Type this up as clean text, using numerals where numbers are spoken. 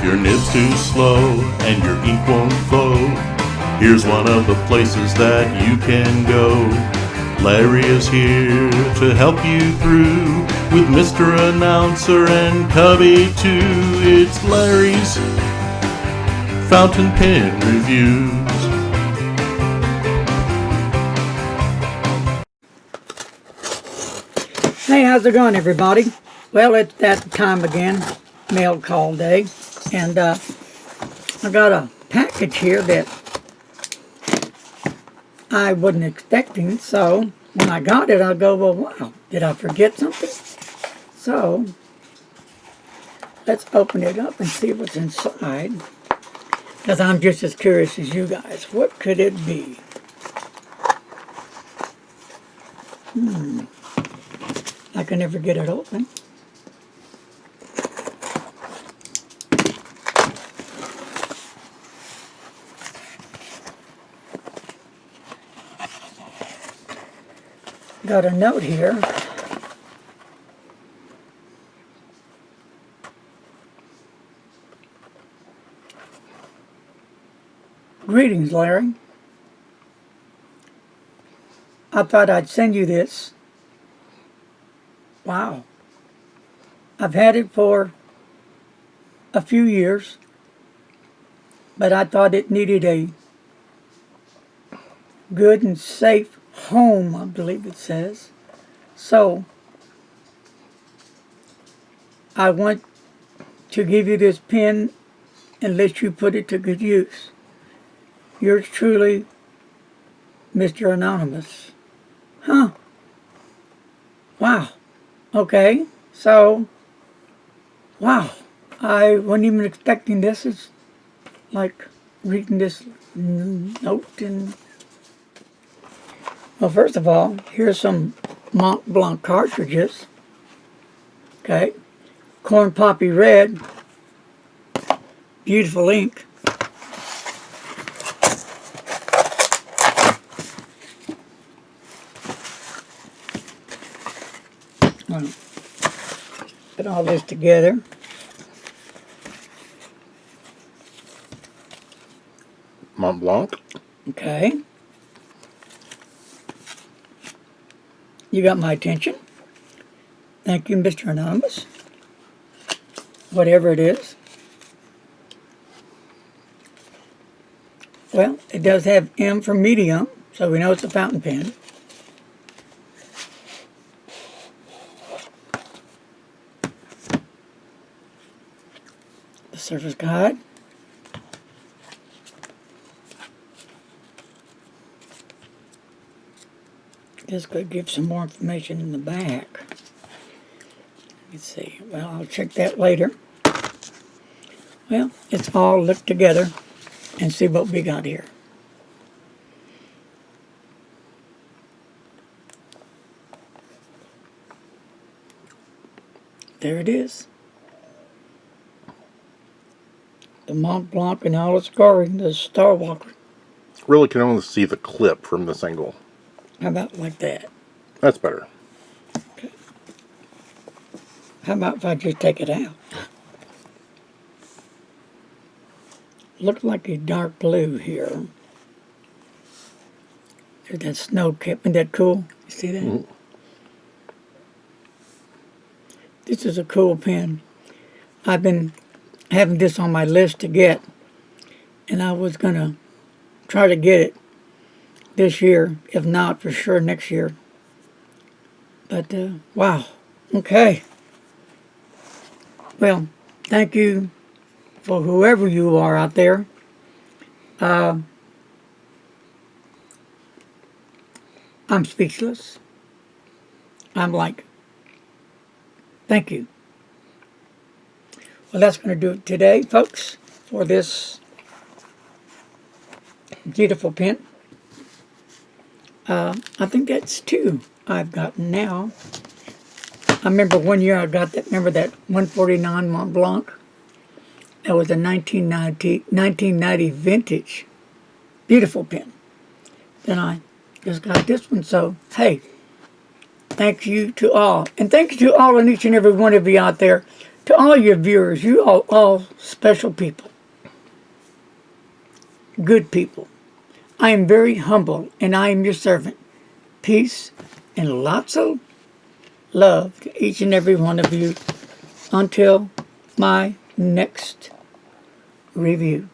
your nib's too slow and your ink won't flow, here's one of the places that you can go. Larry is here to help you through with Mr. Announcer and Cubby too. It's Larry's Fountain Pen Reviews. Hey, how's it going, everybody? Well, it's that time again, mail call day, and I got a package here that I wasn't expecting, so when I got it, I go, well, wow, did I forget something? So, let's open it up and see what's inside, because I'm just as curious as you guys. What could it be? I can never get it open. Got a note here. Greetings, Larry. I thought I'd send you this. Wow. I've had it for a few years, but I thought it needed a good and safe home, I believe it says. So, I want to give you this pen and let you put it to good use. Yours truly, Mr. Anonymous. Huh. Wow. Okay. So, wow. I wasn't even expecting this. It's like reading this note and... Well, first of all, here's some Mont Blanc cartridges. Okay. Corn Poppy Red. Beautiful ink. Well, put all this together. Mont Blanc. Okay. You got my attention. Thank you, Mr. Anonymous. Whatever it is. Well, it does have M for medium, so we know it's a fountain pen. The surface guide. This could give some more information in the back. Let's see. Well, I'll check that later. Well, it's all looked together and see what we got here. There it is. The Mont Blanc in all its glory, the Star Walker. Really can only see the clip from this angle. How about like that? That's better. Okay. How about if I just take it out? Looks like a dark blue here. There's that snow cap. Isn't that cool? You see that? Mm-hmm. This is a cool pen. I've been having this on my list to get, and I was going to try to get it this year, if not for sure next year. But, wow. Okay. Well, thank you for whoever you are out there. I'm speechless. I'm like, thank you. Well, that's going to do it today, folks, for this beautiful pen. I think that's two I've gotten now. I remember one year I got that, remember that 149 Mont Blanc? That was a 1990 vintage. Beautiful pen. Then I just got this one, so hey, thank you to all. And thank you to all and each and every one of you out there To all your viewers, you all special people, good people. I am very humble, and I am your servant. Peace and lots of love to each and every one of you until my next review.